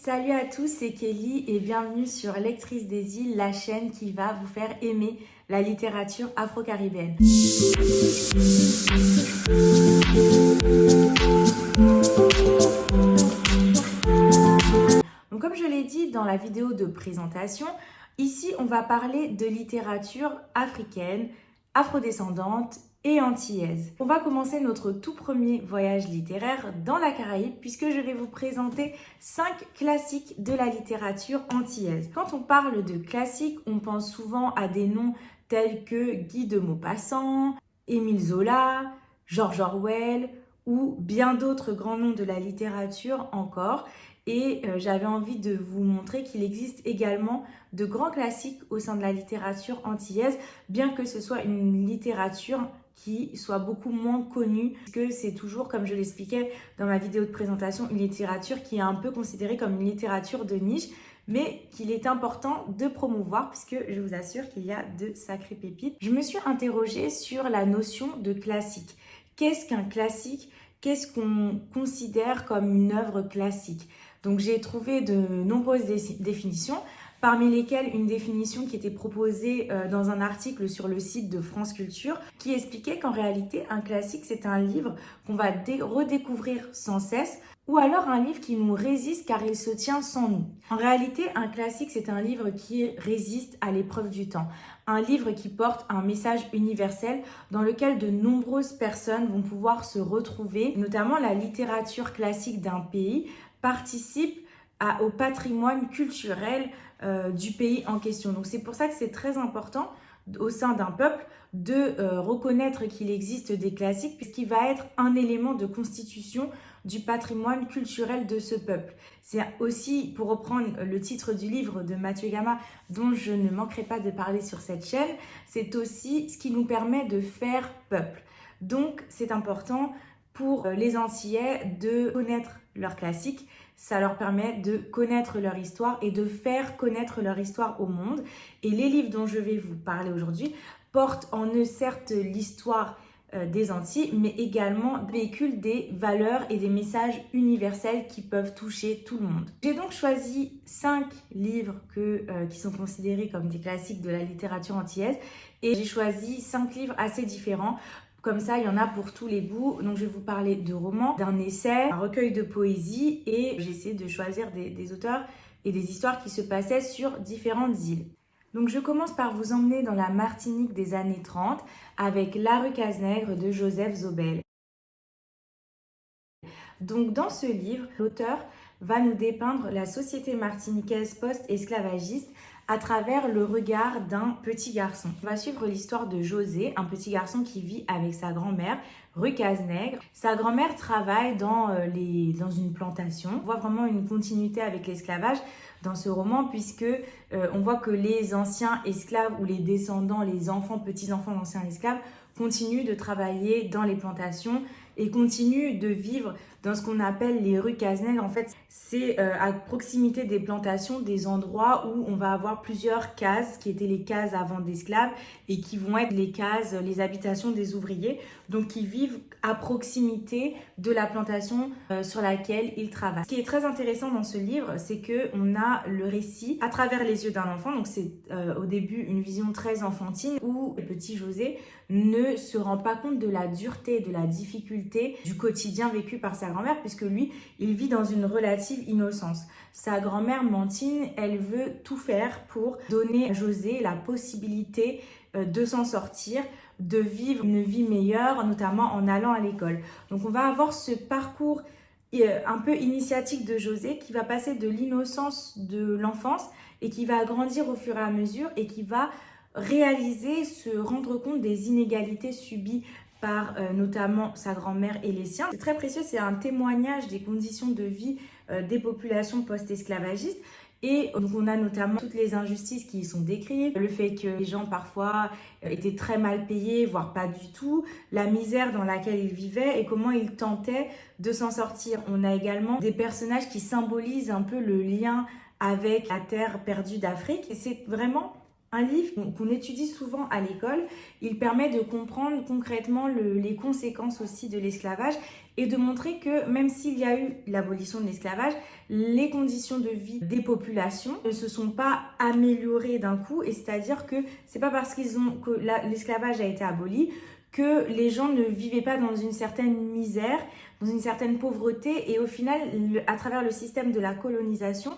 Salut à tous, c'est Kelly et bienvenue sur Lectrice des îles, la chaîne qui va vous faire aimer la littérature afro-caribéenne. Donc comme je l'ai dit dans la vidéo de présentation, ici on va parler de littérature africaine, afrodescendante et antillaise. On va commencer notre tout premier voyage littéraire dans la Caraïbe puisque je vais vous présenter 5 classiques de la littérature antillaise. Quand on parle de classiques, on pense souvent à des noms tels que Guy de Maupassant, Émile Zola, George Orwell ou bien d'autres grands noms de la littérature encore. Et j'avais envie de vous montrer qu'il existe également de grands classiques au sein de la littérature antillaise, bien que ce soit une littérature qui soit beaucoup moins connue, parce que c'est toujours, comme je l'expliquais dans ma vidéo de présentation, une littérature qui est un peu considérée comme une littérature de niche, mais qu'il est important de promouvoir, puisque je vous assure qu'il y a de sacrées pépites. Je me suis interrogée sur la notion de classique. Qu'est-ce qu'un classique ? Qu'est-ce qu'on considère comme une œuvre classique ? Donc j'ai trouvé de nombreuses définitions, parmi lesquelles une définition qui était proposée dans un article sur le site de France Culture, qui expliquait qu'en réalité, un classique, c'est un livre qu'on va redécouvrir sans cesse, ou alors un livre qui nous résiste car il se tient sans nous. En réalité, un classique, c'est un livre qui résiste à l'épreuve du temps. Un livre qui porte un message universel dans lequel de nombreuses personnes vont pouvoir se retrouver, notamment la littérature classique d'un pays participe au patrimoine culturel du pays en question. Donc c'est pour ça que c'est très important au sein d'un peuple de reconnaître qu'il existe des classiques puisqu'il va être un élément de constitution du patrimoine culturel de ce peuple. C'est aussi, pour reprendre le titre du livre de Mathieu Gama, dont je ne manquerai pas de parler sur cette chaîne, c'est aussi ce qui nous permet de faire peuple. Donc c'est important pour les Antillais de connaître leurs classiques. Ça leur permet de connaître leur histoire et de faire connaître leur histoire au monde. Et les livres dont je vais vous parler aujourd'hui portent en eux certes l'histoire des Antilles, mais également véhiculent des valeurs et des messages universels qui peuvent toucher tout le monde. J'ai donc choisi 5 livres qui sont considérés comme des classiques de la littérature antillaise et j'ai choisi 5 livres assez différents. Comme ça, il y en a pour tous les goûts. Donc, je vais vous parler de romans, d'un essai, un recueil de poésie et j'ai essayé de choisir des auteurs et des histoires qui se passaient sur différentes îles. Donc, je commence par vous emmener dans la Martinique des années 30 avec La rue Cazenègre de Joseph Zobel. Donc, dans ce livre, l'auteur va nous dépeindre la société martiniquaise post-esclavagiste à travers le regard d'un petit garçon. On va suivre l'histoire de José, un petit garçon qui vit avec sa grand-mère, rue Cazenègre. Sa grand-mère travaille dans une plantation. On voit vraiment une continuité avec l'esclavage dans ce roman puisque on voit que les anciens esclaves ou les descendants, les enfants, petits-enfants d'anciens esclaves continuent de travailler dans les plantations et continuent de vivre dans ce qu'on appelle les rues Cazenègre. En fait, c'est à proximité des plantations, des endroits où on va avoir plusieurs cases qui étaient les cases avant d'esclaves et qui vont être les cases, les habitations des ouvriers, donc qui vivent à proximité de la plantation sur laquelle ils travaillent. Ce qui est très intéressant dans ce livre, c'est qu'on a le récit à travers les yeux d'un enfant, donc c'est au début une vision très enfantine où le petit José ne se rend pas compte de la dureté, de la difficulté du quotidien vécu par sa grand-mère puisque lui, il vit dans une relative innocence. Sa grand-mère Mantine, elle veut tout faire pour donner à José la possibilité de s'en sortir, de vivre une vie meilleure, notamment en allant à l'école. Donc on va avoir ce parcours un peu initiatique de José qui va passer de l'innocence de l'enfance et qui va grandir au fur et à mesure et qui va réaliser, se rendre compte des inégalités subies par notamment sa grand-mère et les siens. C'est très précieux, c'est un témoignage des conditions de vie des populations post-esclavagistes. Et donc on a notamment toutes les injustices qui y sont décrites, le fait que les gens parfois étaient très mal payés, voire pas du tout, la misère dans laquelle ils vivaient et comment ils tentaient de s'en sortir. On a également des personnages qui symbolisent un peu le lien avec la terre perdue d'Afrique. Et c'est vraiment un livre qu'on étudie souvent à l'école. Il permet de comprendre concrètement les conséquences aussi de l'esclavage et de montrer que même s'il y a eu l'abolition de l'esclavage, les conditions de vie des populations ne se sont pas améliorées d'un coup. Et c'est-à-dire que c'est pas parce que l'esclavage a été aboli que les gens ne vivaient pas dans une certaine misère, dans une certaine pauvreté. Et au final, à travers le système de la colonisation,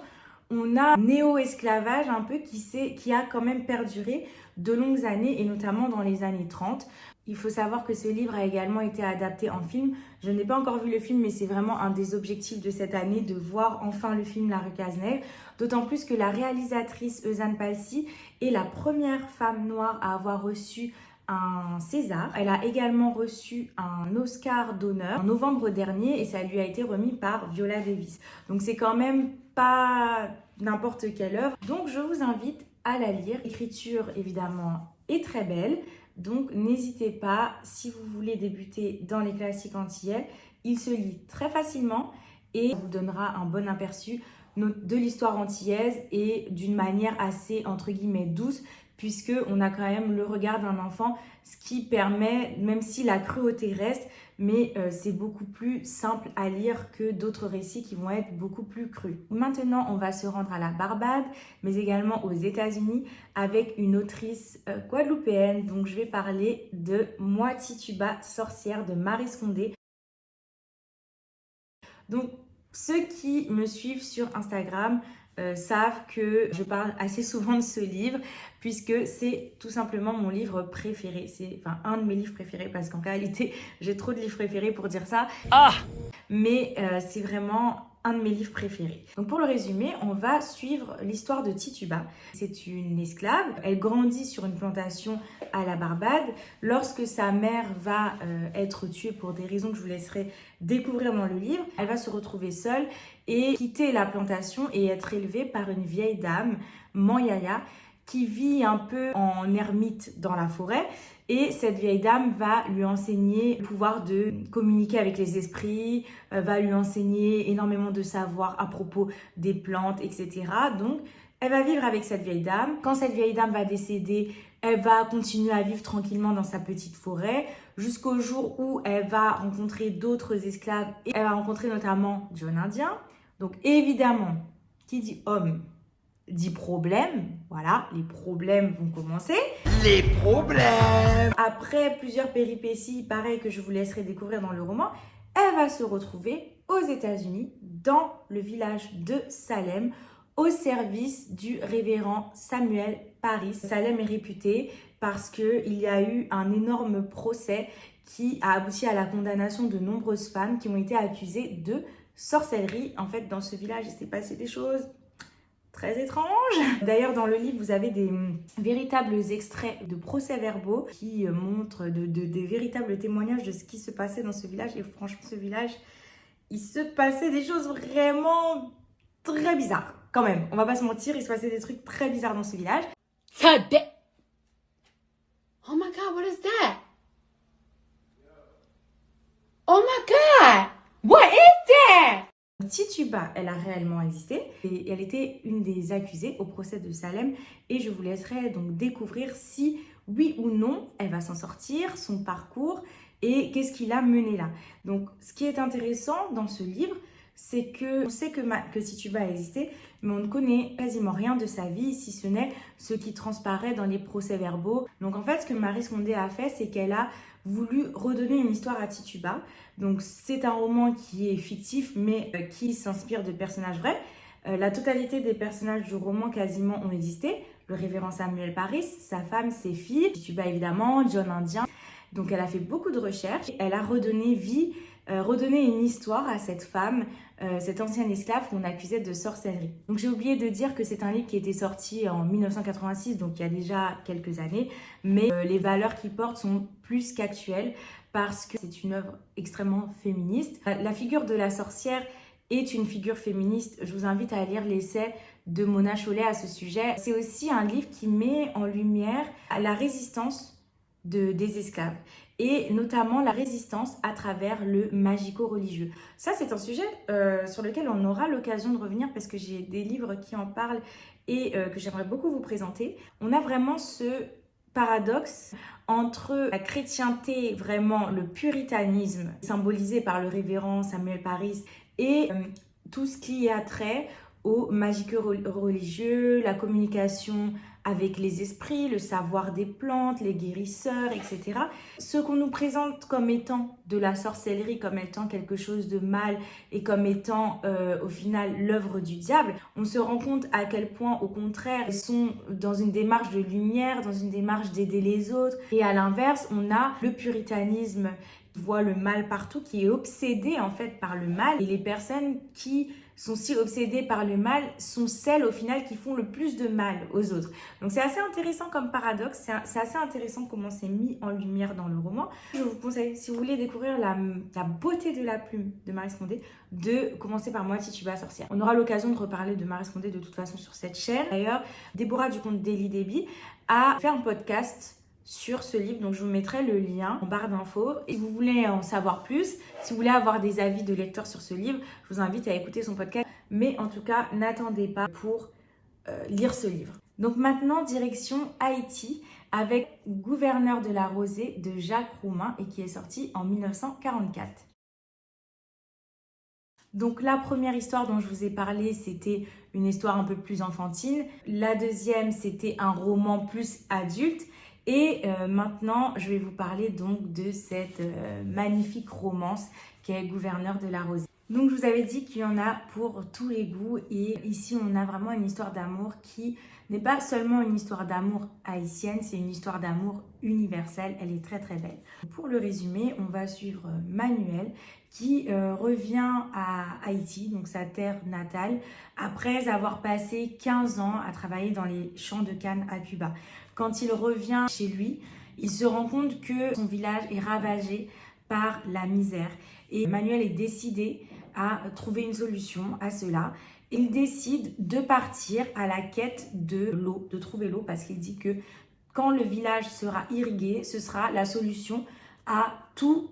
on a un néo-esclavage un peu qui a quand même perduré de longues années, et notamment dans les années 30. Il faut savoir que ce livre a également été adapté en film. Je n'ai pas encore vu le film, mais c'est vraiment un des objectifs de cette année, de voir enfin le film La Rue Cazeneuve. D'autant plus que la réalisatrice Eusanne Palcy est la première femme noire à avoir reçu un César. Elle a également reçu un Oscar d'honneur en novembre dernier et ça lui a été remis par Viola Davis. Donc c'est quand même pas n'importe quelle œuvre. Donc je vous invite à la lire. L'écriture évidemment est très belle. Donc n'hésitez pas, si vous voulez débuter dans les classiques antillais, il se lit très facilement et vous donnera un bon aperçu de l'histoire antillaise et d'une manière assez entre guillemets douce, puisqu'on a quand même le regard d'un enfant, ce qui permet, même si la cruauté reste, mais c'est beaucoup plus simple à lire que d'autres récits qui vont être beaucoup plus crus. Maintenant, on va se rendre à la Barbade, mais également aux États-Unis, avec une autrice guadeloupéenne. Donc, je vais parler de Moi Tituba, sorcière de Maryse Condé. Donc, ceux qui me suivent sur Instagram savent que je parle assez souvent de ce livre puisque c'est tout simplement mon livre préféré. C'est un de mes livres préférés parce qu'en réalité, j'ai trop de livres préférés pour dire ça. Mais c'est vraiment un de mes livres préférés. Donc pour le résumer, on va suivre l'histoire de Tituba. C'est une esclave. Elle grandit sur une plantation à la Barbade. Lorsque sa mère va être tuée pour des raisons que je vous laisserai découvrir dans le livre, elle va se retrouver seule et quitter la plantation et être élevée par une vieille dame, Manyaya, qui vit un peu en ermite dans la forêt. Et cette vieille dame va lui enseigner le pouvoir de communiquer avec les esprits, va lui enseigner énormément de savoir à propos des plantes, etc. Donc, elle va vivre avec cette vieille dame. Quand cette vieille dame va décéder, elle va continuer à vivre tranquillement dans sa petite forêt jusqu'au jour où elle va rencontrer d'autres esclaves. Et elle va rencontrer notamment John Indien. Donc, évidemment, qui dit homme dit problème, voilà, les problèmes vont commencer. Les problèmes! Après plusieurs péripéties, pareil que je vous laisserai découvrir dans le roman, elle va se retrouver aux États-Unis, dans le village de Salem, au service du révérend Samuel Parris. Salem est réputé parce qu'il y a eu un énorme procès qui a abouti à la condamnation de nombreuses femmes qui ont été accusées de sorcellerie. En fait, dans ce village, il s'est passé des choses très étrange. D'ailleurs, dans le livre, vous avez des véritables extraits de procès-verbaux qui montrent des véritables témoignages de ce qui se passait dans ce village. Et franchement, ce village, il se passait des choses vraiment très bizarres. Quand même, on va pas se mentir, il se passait des trucs très bizarres dans ce village. Oh my God, what is that? Oh my God, what is that? Tituba, elle a réellement existé et elle était une des accusées au procès de Salem et je vous laisserai donc découvrir si oui ou non elle va s'en sortir, son parcours et qu'est-ce qui l'a menée là. Donc ce qui est intéressant dans ce livre, c'est que on sait que Tituba a existé, mais on ne connaît quasiment rien de sa vie, si ce n'est ce qui transparaît dans les procès-verbaux. Donc en fait, ce que Maryse Condé a fait, c'est qu'elle a voulu redonner une histoire à Tituba. Donc c'est un roman qui est fictif, mais qui s'inspire de personnages vrais. La totalité des personnages du roman quasiment ont existé. Le révérend Samuel Parris, sa femme, ses filles, Tituba évidemment, John Indien. Donc elle a fait beaucoup de recherches. Elle a redonné vie, redonné une histoire à cette femme, cette ancienne esclave qu'on accusait de sorcellerie. Donc j'ai oublié de dire que c'est un livre qui était sorti en 1986, donc il y a déjà quelques années, mais les valeurs qu'il porte sont plus qu'actuelles parce que c'est une œuvre extrêmement féministe. La figure de la sorcière est une figure féministe. Je vous invite à lire l'essai de Mona Chollet à ce sujet. C'est aussi un livre qui met en lumière la résistance des esclaves. et notamment la résistance à travers le magico-religieux. Ça, c'est un sujet sur lequel on aura l'occasion de revenir parce que j'ai des livres qui en parlent et que j'aimerais beaucoup vous présenter. On a vraiment ce paradoxe entre la chrétienté, vraiment le puritanisme symbolisé par le révérend Samuel Parris et tout ce qui a trait au magico-religieux, la communication avec les esprits, le savoir des plantes, les guérisseurs, etc. Ce qu'on nous présente comme étant de la sorcellerie, comme étant quelque chose de mal et comme étant au final l'œuvre du diable, on se rend compte à quel point au contraire ils sont dans une démarche de lumière, dans une démarche d'aider les autres. Et à l'inverse, on a le puritanisme qui voit le mal partout, qui est obsédé en fait par le mal. Et les personnes qui sont si obsédées par le mal sont celles au final qui font le plus de mal aux autres. Donc c'est assez intéressant comme paradoxe, c'est assez intéressant comment c'est mis en lumière dans le roman. Je vous conseille, si vous voulez découvrir la beauté de la plume de Maryse Condé, de commencer par Moi Tituba sorcière. On aura l'occasion de reparler de Maryse Condé de toute façon sur cette chaîne. D'ailleurs, Déborah du compte Daily Debbie a fait un podcast sur ce livre, donc je vous mettrai le lien en barre d'infos. Et si vous voulez en savoir plus, si vous voulez avoir des avis de lecteurs sur ce livre, je vous invite à écouter son podcast. Mais en tout cas, n'attendez pas pour lire ce livre. Donc maintenant, direction Haïti avec Gouverneur de la Rosée de Jacques Roumain et qui est sorti en 1944. Donc la première histoire dont je vous ai parlé, c'était une histoire un peu plus enfantine. La deuxième, c'était un roman plus adulte. Et maintenant, je vais vous parler donc de cette magnifique romance qui est Gouverneur de la Rosée. Donc je vous avais dit qu'il y en a pour tous les goûts et ici on a vraiment une histoire d'amour qui n'est pas seulement une histoire d'amour haïtienne, c'est une histoire d'amour universelle, elle est très très belle. Pour le résumé, on va suivre Manuel qui revient à Haïti, donc sa terre natale, après avoir passé 15 ans à travailler dans les champs de canne à Cuba. Quand il revient chez lui, il se rend compte que son village est ravagé par la misère. Et Manuel est décidé à trouver une solution à cela. Il décide de partir à la quête de l'eau, de trouver l'eau, parce qu'il dit que quand le village sera irrigué, ce sera la solution à tous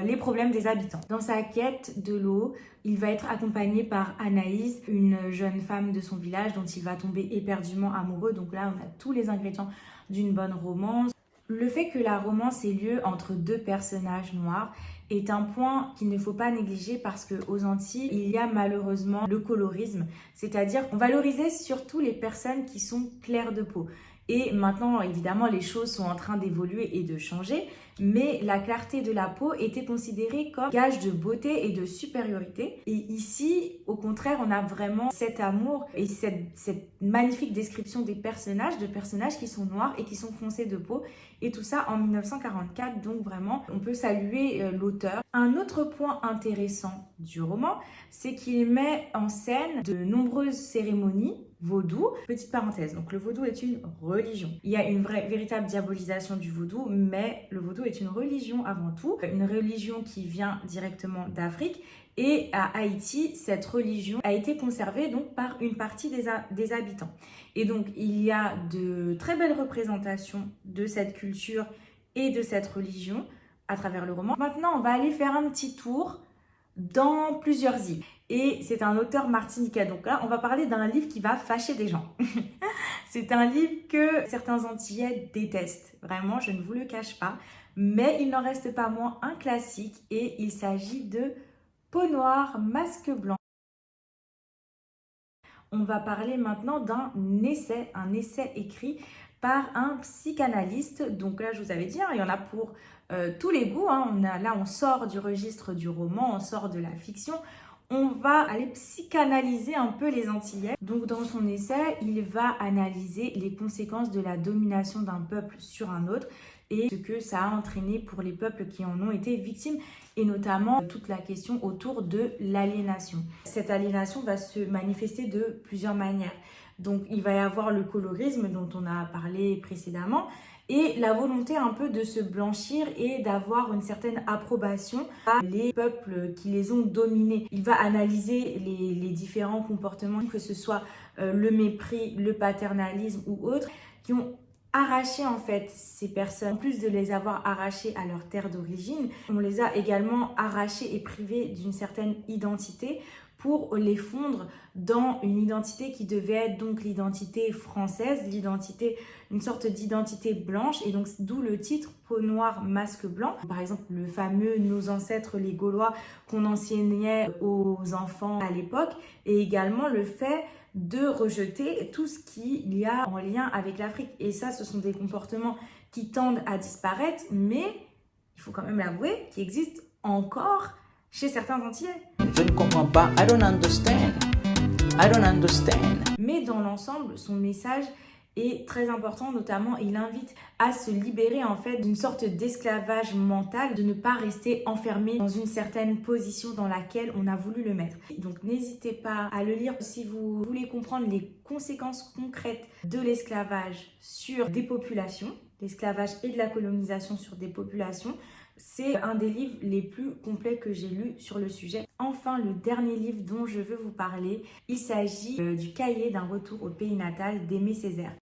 les problèmes des habitants. Dans sa quête de l'eau, il va être accompagné par Anaïs, une jeune femme de son village dont il va tomber éperdument amoureux. Donc là, on a tous les ingrédients d'une bonne romance. Le fait que la romance ait lieu entre deux personnages noirs est un point qu'il ne faut pas négliger parce qu'aux Antilles, il y a malheureusement le colorisme, c'est-à-dire qu'on valorisait surtout les personnes qui sont claires de peau. Et maintenant, évidemment, les choses sont en train d'évoluer et de changer, mais la clarté de la peau était considérée comme gage de beauté et de supériorité. Et ici, au contraire, on a vraiment cet amour et cette magnifique description des personnages, de personnages qui sont noirs et qui sont foncés de peau. Et tout ça en 1944, donc vraiment, on peut saluer l'auteur. Un autre point intéressant du roman, c'est qu'il met en scène de nombreuses cérémonies vaudou. Petite parenthèse, donc le vaudou est une religion. Il y a une véritable diabolisation du vaudou, mais le vaudou est une religion avant tout, une religion qui vient directement d'Afrique. Et à Haïti, cette religion a été conservée donc par une partie des habitants. Et donc, il y a de très belles représentations de cette culture et de cette religion à travers le roman. Maintenant, on va aller faire un petit tour dans plusieurs îles. Et c'est un auteur martiniquais. Donc là, on va parler d'un livre qui va fâcher des gens. C'est un livre que certains Antillais détestent. Vraiment, je ne vous le cache pas. Mais il n'en reste pas moins un classique et il s'agit de Peau noire, masque blanc. On va parler maintenant d'un essai écrit par un psychanalyste. Donc là, je vous avais dit, il y en a pour tous les goûts. Là, on sort du registre du roman, on sort de la fiction. On va aller psychanalyser un peu les Antillais. Donc dans son essai, il va analyser les conséquences de la domination d'un peuple sur un autre et ce que ça a entraîné pour les peuples qui en ont été victimes et notamment toute la question autour de l'aliénation. Cette aliénation va se manifester de plusieurs manières. Donc il va y avoir le colorisme dont on a parlé précédemment et la volonté un peu de se blanchir et d'avoir une certaine approbation par les peuples qui les ont dominés. Il va analyser les différents comportements, que ce soit le mépris, le paternalisme ou autres, qui ont arraché en fait ces personnes, en plus de les avoir arrachées à leur terre d'origine, on les a également arrachées et privées d'une certaine identité pour les fondre dans une identité qui devait être donc l'identité française, une sorte d'identité blanche, et donc d'où le titre Peau noire, masque blanc. Par exemple, le fameux Nos ancêtres les Gaulois qu'on enseignait aux enfants à l'époque, et également le fait de rejeter tout ce qu'il y a en lien avec l'Afrique. Et ça, ce sont des comportements qui tendent à disparaître, mais il faut quand même l'avouer, qui existent encore chez certains Antillais. Je ne comprends pas. I don't understand. I don't understand. Mais dans l'ensemble, son message est très important, notamment il invite à se libérer en fait d'une sorte d'esclavage mental, de ne pas rester enfermé dans une certaine position dans laquelle on a voulu le mettre. Donc n'hésitez pas à le lire si vous voulez comprendre les conséquences concrètes de l'esclavage sur des populations, l'esclavage et de la colonisation sur des populations. C'est un des livres les plus complets que j'ai lus sur le sujet. Enfin, le dernier livre dont je veux vous parler, il s'agit du cahier d'un retour au pays natal d'Aimé Césaire.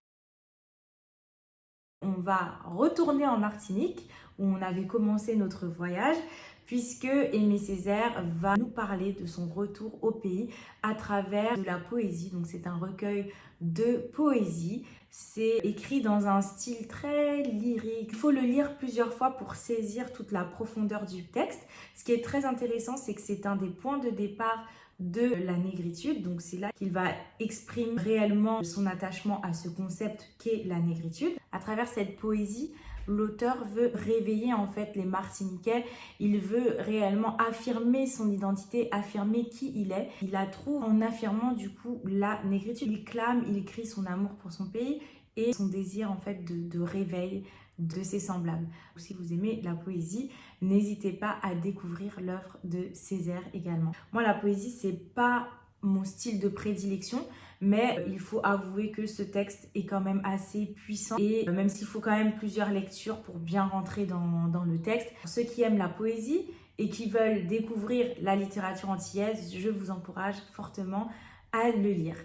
On va retourner en Martinique, où on avait commencé notre voyage, puisque Aimé Césaire va nous parler de son retour au pays à travers de la poésie. Donc c'est un recueil de poésie. C'est écrit dans un style très lyrique. Il faut le lire plusieurs fois pour saisir toute la profondeur du texte. Ce qui est très intéressant, c'est que c'est un des points de départ de la négritude. Donc c'est là qu'il va exprimer réellement son attachement à ce concept qu'est la négritude. À travers cette poésie, l'auteur veut réveiller en fait les Martiniquais. Il veut réellement affirmer son identité, affirmer qui il est. Il la trouve en affirmant du coup la négritude. Il clame, il crie son amour pour son pays et son désir en fait de réveil de ses semblables. Si vous aimez la poésie, n'hésitez pas à découvrir l'œuvre de Césaire également. Moi, la poésie, c'est pas mon style de prédilection, mais il faut avouer que ce texte est quand même assez puissant, et même s'il faut quand même plusieurs lectures pour bien rentrer dans le texte, pour ceux qui aiment la poésie et qui veulent découvrir la littérature antillaise, je vous encourage fortement à le lire.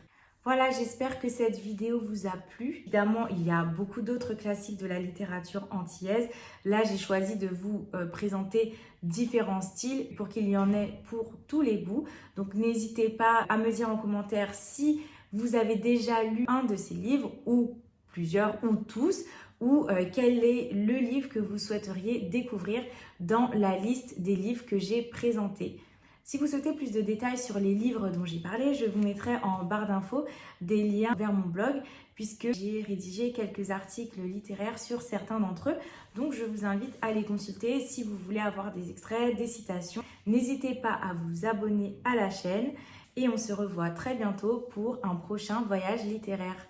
Voilà, j'espère que cette vidéo vous a plu. Évidemment, il y a beaucoup d'autres classiques de la littérature antillaise. Là, j'ai choisi de vous présenter différents styles pour qu'il y en ait pour tous les goûts. Donc, n'hésitez pas à me dire en commentaire si vous avez déjà lu un de ces livres, ou plusieurs, ou tous, ou quel est le livre que vous souhaiteriez découvrir dans la liste des livres que j'ai présentés. Si vous souhaitez plus de détails sur les livres dont j'ai parlé, je vous mettrai en barre d'infos des liens vers mon blog, puisque j'ai rédigé quelques articles littéraires sur certains d'entre eux. Donc je vous invite à les consulter si vous voulez avoir des extraits, des citations. N'hésitez pas à vous abonner à la chaîne et on se revoit très bientôt pour un prochain voyage littéraire.